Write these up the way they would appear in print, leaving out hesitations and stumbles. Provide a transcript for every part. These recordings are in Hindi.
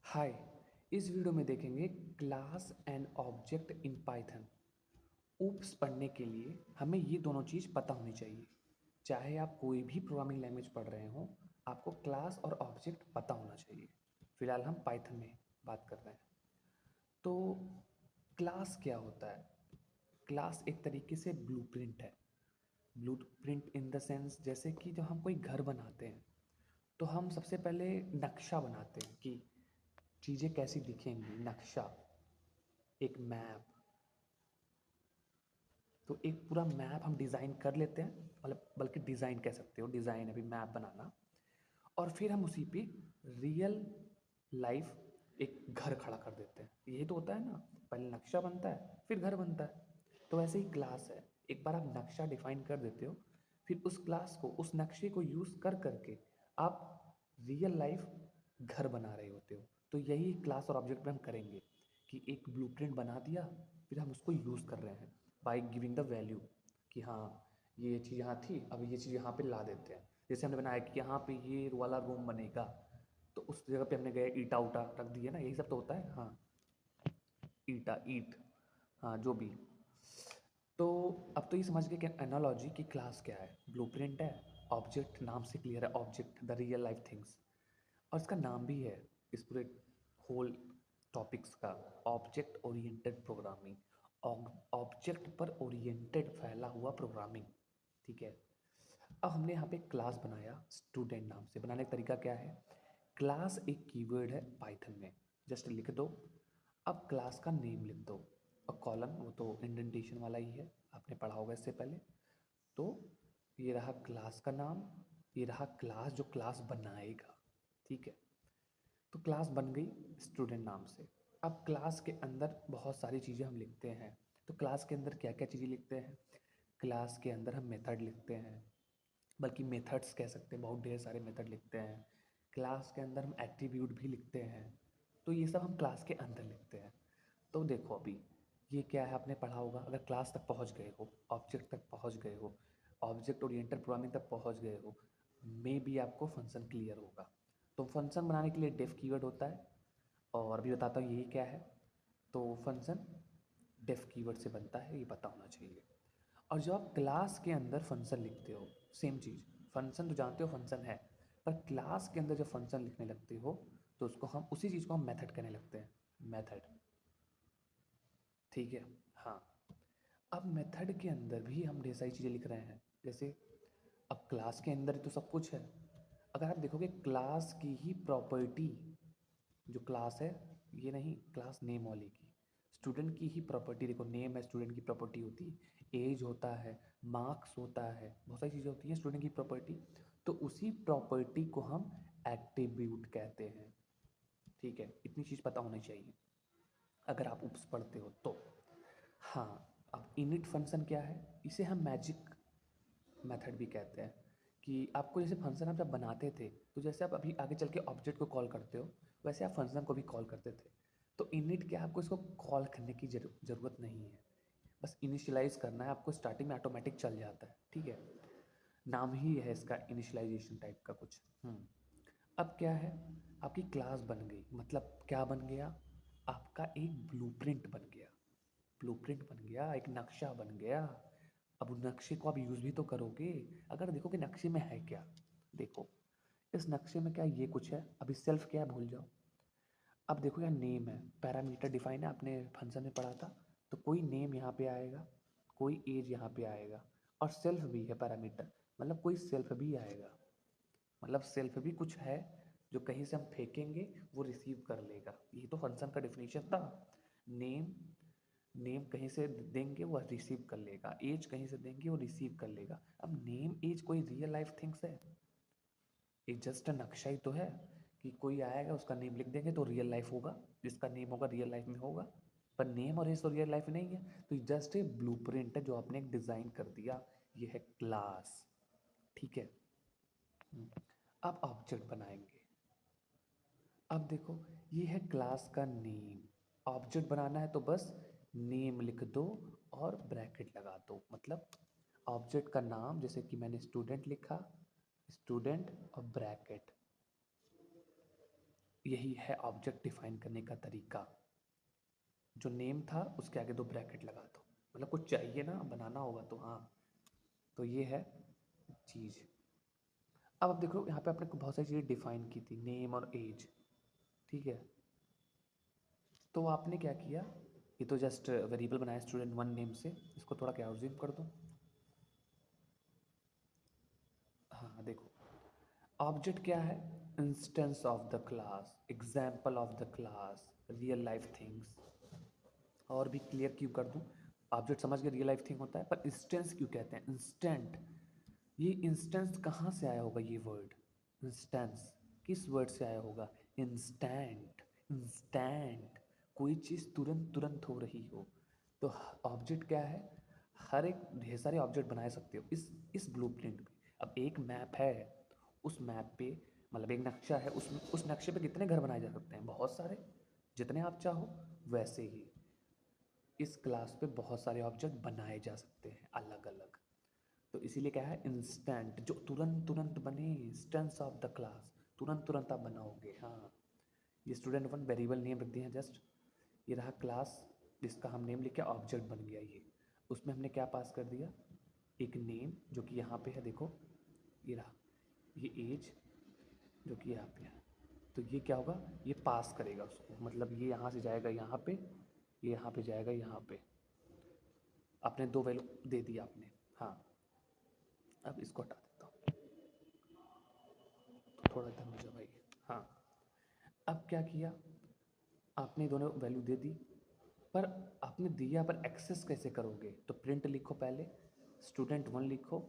हाय। इस वीडियो में देखेंगे class and object in Python. Oops पढ़ने के लिए हमें ये दोनों चीज़ पता होनी चाहिए। चाहे आप कोई भी प्रोग्रामिंग लैंग्वेज पढ़ रहे हो, आपको क्लास और ऑब्जेक्ट पता होना चाहिए। फिलहाल हम पाइथन में बात कर रहे हैं। तो क्लास क्या होता है? क्लास एक तरीके से ब्लूप्रिंट है। ब्लूप्रिंट इन द सेंस, जैसे कि जब हम कोई घर बनाते हैं तो हम सबसे पहले नक्शा बनाते हैं कि चीज़ें कैसी दिखेंगी। नक्शा, एक मैप। तो एक पूरा मैप हम डिज़ाइन कर लेते हैं, मतलब बल्कि डिज़ाइन कह सकते हो, डिज़ाइन अभी मैप बनाना। और फिर हम उसी पे रियल लाइफ एक घर खड़ा कर देते हैं। यही तो होता है ना, पहले नक्शा बनता है फिर घर बनता है। तो ऐसे ही क्लास है। एक बार आप नक्शा डिफाइन कर देते हो, फिर उस क्लास को, उस नक्शे को यूज़ कर करके आप रियल लाइफ घर बना रहे होते हो। तो यही क्लास और ऑब्जेक्ट में हम करेंगे कि एक ब्लूप्रिंट बना दिया, फिर हम उसको यूज़ कर रहे हैं बाय गिविंग द वैल्यू कि हाँ, ये चीज़ यहाँ थी, अब ये चीज़ यहाँ पे ला देते हैं। जैसे हमने बनाया कि यहाँ पे ये वाला रूम बनेगा, तो उस जगह पे हमने गए ईटा उटा रख दिया ना, यही सब तो होता है। हाँ, ईटा ईट, हाँ जो भी। तो अब तो ये समझ गए कि एनालॉजी की क्लास क्या है, ब्लूप्रिंट है, ऑब्जेक्ट नाम से क्लियर है, object the real life things. और इसका नाम भी है इस पूरे होल टॉपिक्स का, ऑब्जेक्ट ओरिएंटेड प्रोग्रामिंग। ऑब्जेक्ट पर ओरिएंटेड फैला हुआ प्रोग्रामिंग। ठीक है। अब हमने यहाँ पे क्लास बनाया स्टूडेंट नाम से। बनाने का तरीका क्या है? क्लास एक कीवर्ड है पाइथन में, जस्ट लिख दो। अब क्लास का नेम लिख दो, और कॉलन वो तो इंडेंटेशन वाला ही है, आपने पढ़ा होगा इससे पहले। तो ये रहा क्लास का नाम, ये रहा क्लास जो क्लास बनाएगा। ठीक है। तो क्लास बन गई स्टूडेंट नाम से। अब क्लास के अंदर बहुत सारी चीज़ें हम लिखते हैं। तो क्लास के अंदर क्या क्या चीज़ें लिखते हैं? क्लास के अंदर हम मेथड लिखते हैं, बल्कि मेथड्स कह सकते हैं, बहुत ढेर सारे मेथड लिखते हैं। क्लास के अंदर हम एट्रीब्यूट भी लिखते हैं। तो ये सब हम क्लास के अंदर लिखते हैं। तो देखो अभी ये क्या है, आपने पढ़ा होगा। अगर क्लास तक पहुंच गए हो, ऑब्जेक्ट तक पहुंच गए हो, ऑब्जेक्ट ओरिएंटेड प्रोग्रामिंग तक पहुंच गए हो, मे बी आपको फंक्शन क्लियर होगा। तो फंक्शन बनाने के लिए डेफ कीवर्ड होता है, और अभी बताता हूँ यही क्या है। तो फंक्शन डेफ कीवर्ड से बनता है, ये पता होना चाहिए। और जब आप क्लास के अंदर फंक्शन लिखते हो, सेम चीज़, फंक्शन तो जानते हो फंक्शन है, पर क्लास के अंदर जब फंक्शन लिखने लगते हो तो उसको हम, उसी चीज़ को हम मेथड कहने लगते हैं, मेथड। ठीक है। हाँ। अब मेथड के अंदर भी हम ढेर सारी चीज़ें लिख रहे हैं। जैसे अब क्लास के अंदर तो सब कुछ है। अगर आप देखोगे क्लास की ही प्रॉपर्टी, जो क्लास है, ये नहीं, क्लास नेम वाली की, स्टूडेंट की ही प्रॉपर्टी देखो, नेम है, स्टूडेंट की प्रॉपर्टी होती है, एज होता है, मार्क्स होता है, बहुत सारी चीज़ें होती हैं स्टूडेंट की प्रॉपर्टी। तो उसी प्रॉपर्टी को हम एट्रीब्यूट कहते हैं। ठीक है, इतनी चीज़ पता होनी चाहिए अगर आप उप्स पढ़ते हो तो। हाँ। अब इनिट फंक्शन क्या है? इसे हम मैजिक मेथड भी कहते हैं। कि आपको जैसे फंक्शन आप जब बनाते थे, तो जैसे आप अभी आगे चल के ऑब्जेक्ट को कॉल करते हो, वैसे आप फंक्शन को भी कॉल करते थे। तो इनिट क्या, आपको इसको कॉल करने की ज़रूरत नहीं है, बस इनिशियलाइज़ करना है आपको, स्टार्टिंग में ऑटोमेटिक चल जाता है। ठीक है। नाम ही है इसका इनिशियलाइजेशन टाइप का कुछ। अब क्या है, आपकी क्लास बन गई, मतलब क्या बन गया? आपका एक ब्लूप्रिंट बन गया। ब्लूप्रिंट बन गया, एक नक्शा बन गया। अब उस नक्शे को आप यूज़ भी तो करोगे। अगर देखो कि नक्शे में है क्या, देखो इस नक्शे में क्या ये कुछ है, अभी सेल्फ क्या है भूल जाओ। अब देखो यार, नेम है, पैरामीटर डिफाइन है, आपने फंक्शन में पढ़ा था। तो कोई नेम यहाँ पे आएगा, कोई एज यहाँ पे आएगा, और सेल्फ भी है पैरामीटर, मतलब कोई सेल्फ भी आएगा। मतलब सेल्फ भी कुछ है, जो कहीं से हम फेंकेंगे वो रिसीव कर लेगा। ये तो फंक्शन का डिफिनीशन था। नेम, नेम कहीं से देंगे वो रिसीव कर लेगा, एज कहीं से देंगे वो रिसीव कर लेगा। अब नेम एज कोई रियल लाइफ थिंग्स है? ये जस्ट नक्शा ही तो है कि कोई आएगा, उसका नेम लिख देंगे तो रियल लाइफ होगा, जिसका नेम होगा रियल लाइफ में होगा। पर नेम और एज तो रियल लाइफ में नहीं है। तो जस्ट ए ब्लूप्रिंट है जो आपने एक डिज़ाइन कर दिया। ये है क्लास। ठीक है। अब ऑब्जेक्ट बनाएंगे। अब देखो, ये है क्लास का नेम। ऑब्जेक्ट बनाना है तो बस नेम लिख दो और ब्रैकेट लगा दो। मतलब ऑब्जेक्ट का नाम, जैसे कि मैंने स्टूडेंट लिखा, स्टूडेंट और ब्रैकेट। यही है ऑब्जेक्ट डिफाइन करने का तरीका। जो नेम था उसके आगे 2 ब्रैकेट लगा दो, मतलब कुछ चाहिए ना, बनाना होगा तो। हाँ, तो ये है चीज़। अब देखो यहाँ पे आपने बहुत सारी चीज़ें डिफाइन की थी, नेम और एज, ठीक है। तो आपने क्या किया, ये तो जस्ट वेरिएबल बनाया स्टूडेंट 1 नेम से, इसको थोड़ा क्या ज़ूम कर दो। हाँ देखो, ऑब्जेक्ट क्या है, instance of the class, example of the class, real life things. और भी क्लियर क्यों कर दूँ, ऑब्जेक्ट समझ के रियल लाइफ थिंग होता है, पर इंस्टेंस क्यों कहते हैं, इंस्टेंट। ये इंस्टेंस कहाँ से आया होगा, ये वर्ड इंस्टेंस किस वर्ड से आया होगा, इंस्टेंट। इंस्टेंट, कोई चीज़ तुरंत तुरंत हो रही हो। तो ऑब्जेक्ट क्या है, हर एक ढेर सारे ऑब्जेक्ट बना सकते हो इस ब्लूप्रिंट में। अब एक मैप है, उस मैप पे मतलब एक नक्शा है, उस नक्शे पे कितने घर बनाए जा सकते हैं, बहुत सारे, जितने आप चाहो। वैसे ही इस क्लास पे बहुत सारे ऑब्जेक्ट बनाए जा सकते हैं अलग अलग। तो इसीलिए क्या है, इंस्टेंट, जो तुरंत तुरंत बने, इंस्टेंस ऑफ द क्लास, तुरंत तुरंत आप बनाओगे। हाँ, ये स्टूडेंट 1 वेरिएबल नेम रख दिए हैं जस्ट। ये रहा क्लास जिसका हम नेम लिखे, ऑब्जेक्ट बन गया ये। उसमें हमने क्या पास कर दिया, एक नेम जो कि यहाँ पे है, देखो ये रहा, ये एज जो कि यहाँ पे है। तो ये क्या होगा, ये पास करेगा उसको, मतलब ये यहाँ से जाएगा यहाँ पे, ये यहाँ पे जाएगा यहाँ पे। आपने 2 वैल्यू दे दिया आपने। हाँ, अब इसको हटा देता हूँ, थोड़ा इधर हो जाए भाई। हाँ, अब क्या किया, आपने दोनों वैल्यू दे दी, पर आपने दिया पर एक्सेस कैसे करोगे, तो प्रिंट लिखो पहले, स्टूडेंट 1 लिखो,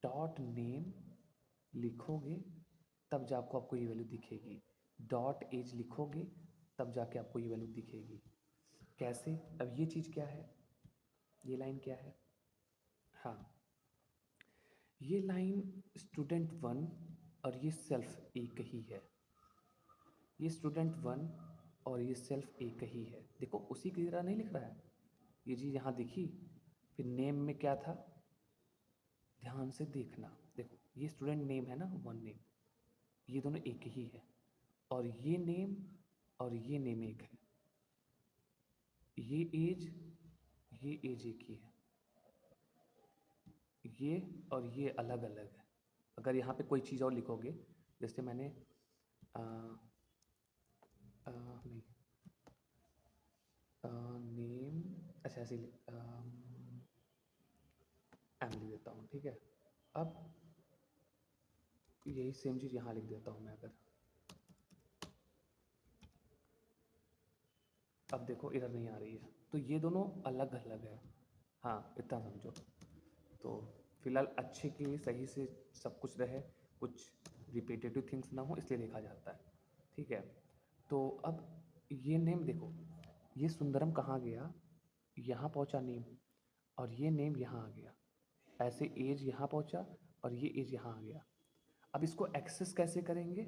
डॉट नेम लिखोगे, तब जाकर आपको ये वैल्यू दिखेगी। डॉट एज लिखोगे, तब जाके आपको ये वैल्यू दिखेगी। कैसे, अब ये चीज़ क्या है, ये लाइन क्या है, हाँ, ये लाइन स्टूडेंट 1 और ये सेल्फ एक ही है। ये स्टूडेंट 1 और ये सेल्फ एक ही है, देखो उसी की तरह नहीं लिख रहा है, ये चीज़ यहाँ दिखी। फिर नेम में क्या था, ध्यान से देखना, देखो ये स्टूडेंट नेम है ना, 1 नेम, ये दोनों एक ही है। और ये नेम और ये नेम एक है, ये एज, ये एज एक ही है, ये और ये अलग अलग है। अगर यहाँ पे कोई चीज़ और लिखोगे, जैसे मैंने नहीं, नेम, अच्छा ऐसे एम लिख देता हूँ, ठीक है। अब यही सेम चीज़ यहाँ लिख देता हूँ मैं, अगर अब देखो इधर नहीं आ रही है, तो ये दोनों अलग अलग है। हाँ, इतना समझो। तो फिलहाल अच्छे के लिए सही से सब कुछ रहे, कुछ रिपीटेटिव थिंग्स ना हो, इसलिए लिखा जाता है, ठीक है। तो अब ये नेम देखो, ये सुंदरम कहाँ गया, यहाँ पहुँचा नेम, और ये नेम यहाँ आ गया। ऐसे एज यहाँ पहुँचा और ये एज यहाँ आ गया। अब इसको एक्सेस कैसे करेंगे,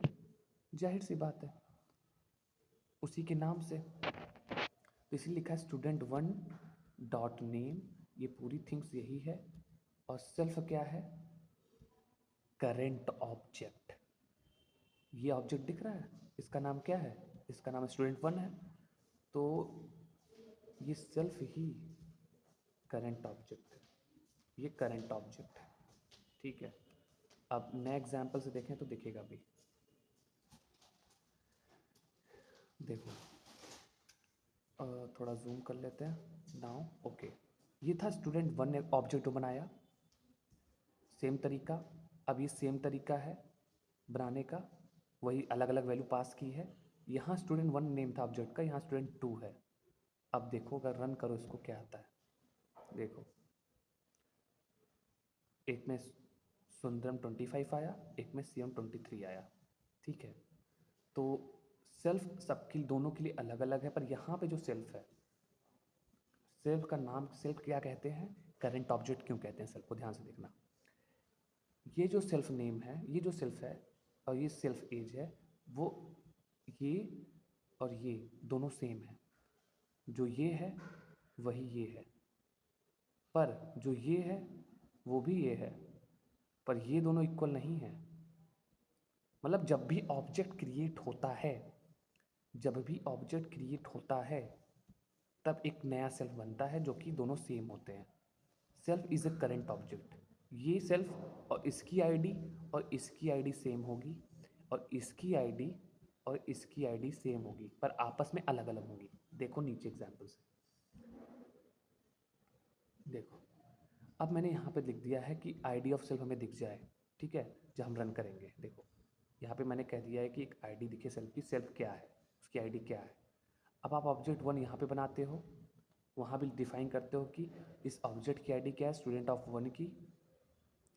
जाहिर सी बात है, उसी के नाम से। तो इसीलिए लिखा है स्टूडेंट 1 डॉट नेम, ये पूरी थिंग्स यही है। और सेल्फ क्या है, करेंट ऑब्जेक्ट। ये ऑब्जेक्ट दिख रहा है, इसका नाम क्या है, इसका नाम स्टूडेंट 1 है। तो ये सेल्फ ही करेंट ऑब्जेक्ट है, ये करेंट ऑब्जेक्ट है, ठीक है। अब नए एग्जाम्पल से देखें तो दिखेगा भी, देखो थोड़ा जूम कर लेते हैं नाउ, ओके। ये था स्टूडेंट 1 ने ऑब्जेक्ट बनाया, सेम तरीका। अब ये सेम तरीका है बनाने का, वही अलग अलग वैल्यू पास की है। यहाँ स्टूडेंट 1 नेम था ऑब्जेक्ट का, यहाँ स्टूडेंट 2 है। अब देखो अगर रन करो इसको क्या आता है, देखो एक में सुंदरम 25 आया, एक में सीएम 23 आया, ठीक है। तो सेल्फ सबके दोनों के लिए अलग अलग है, पर यहाँ पे जो सेल्फ है, सेल्फ का नाम, सेल्फ क्या कहते हैं, करंट ऑब्जेक्ट क्यों कहते हैं सेल्फ को, ध्यान से देखना। ये जो सेल्फ नेम है, ये जो सेल्फ है, और ये सेल्फ एज है, वो ये और ये दोनों सेम है। जो ये है वही ये है, पर जो ये है वो भी ये है, पर ये दोनों इक्वल नहीं है। मतलब जब भी ऑब्जेक्ट क्रिएट होता है जब भी ऑब्जेक्ट क्रिएट होता है तब एक नया सेल्फ बनता है जो कि दोनों सेम होते हैं। Self is a current object. ये सेल्फ और इसकी आईडी और इसकी आईडी सेम होगी, और इसकी आईडी और इसकी आईडी सेम होगी, पर आपस में अलग अलग होगी। देखो नीचे एग्जाम्पल से, देखो अब मैंने यहाँ पे लिख दिया है कि आईडी ऑफ सेल्फ हमें दिख जाए, ठीक है, जब हम रन करेंगे। देखो यहाँ पे मैंने कह दिया है कि एक आईडी दिखे सेल्फ की, सेल्फ क्या है, उसकी आईडी क्या है। अब आप ऑब्जेक्ट वन यहाँ पे बनाते हो, वहाँ भी डिफाइन करते हो कि इस ऑब्जेक्ट की आईडी क्या है, स्टूडेंट ऑफ वन की,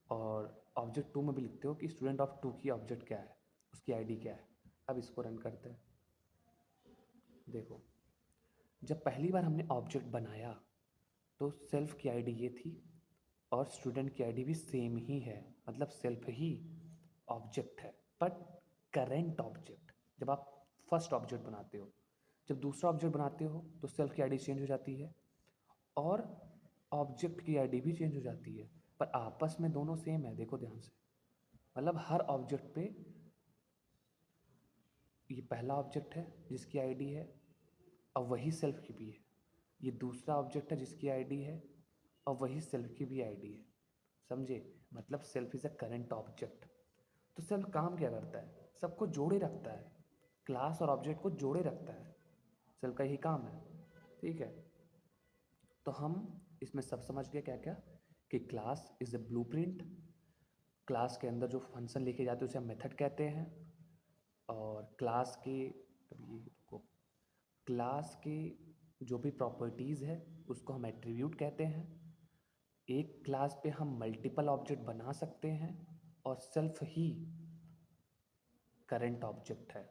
और ऑब्जेक्ट टू में भी लिखते हो कि स्टूडेंट ऑफ टू की ऑब्जेक्ट क्या है, उसकी आईडी क्या है। अब इसको रन करते हैं। देखो जब पहली बार हमने ऑब्जेक्ट बनाया तो सेल्फ की आईडी ये थी और स्टूडेंट की आईडी भी सेम ही है, मतलब सेल्फ ही ऑब्जेक्ट है। बट करेंट ऑब्जेक्ट, जब आप फर्स्ट ऑब्जेक्ट बनाते हो, जब दूसरा ऑब्जेक्ट बनाते हो तो सेल्फ की आईडी चेंज हो जाती है और ऑब्जेक्ट की आईडी भी चेंज हो जाती है, पर आपस में दोनों सेम है। देखो ध्यान से, मतलब हर ऑब्जेक्ट पे ये पहला ऑब्जेक्ट है जिसकी आईडी है और वही सेल्फ की भी है, ये दूसरा ऑब्जेक्ट है जिसकी आईडी है और वही सेल्फ की भी आईडी है। समझे, मतलब self is a current object. तो सेल्फ काम क्या करता है, सबको जोड़े रखता है, क्लास और ऑब्जेक्ट को जोड़े रखता है, सेल्फ का यही काम है। ठीक है, तो हम इसमें सब समझ गए क्या क्या, कि class is a blueprint, class के अंदर जो फंक्शन लिखे जाते हैं उसे हम मेथड कहते हैं, और क्लास के, ये को क्लास के जो भी प्रॉपर्टीज़ है उसको हम एट्रीब्यूट कहते हैं। एक क्लास पे हम मल्टीपल ऑब्जेक्ट बना सकते हैं और सेल्फ ही करंट ऑब्जेक्ट है।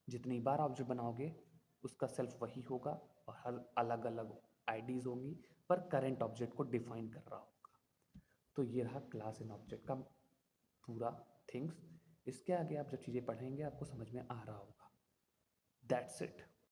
जितनी बार ऑब्जेक्ट बनाओगे उसका सेल्फ वही होगा और हर अलग अलग आईडीज़ होंगी, पर करंट ऑब्जेक्ट को डिफाइन कर रहा होगा। तो ये रहा क्लास एंड ऑब्जेक्ट का पूरा थिंग्स। इसके आगे आप जब चीज़ें पढ़ेंगे आपको समझ में आ रहा होगा। That's it.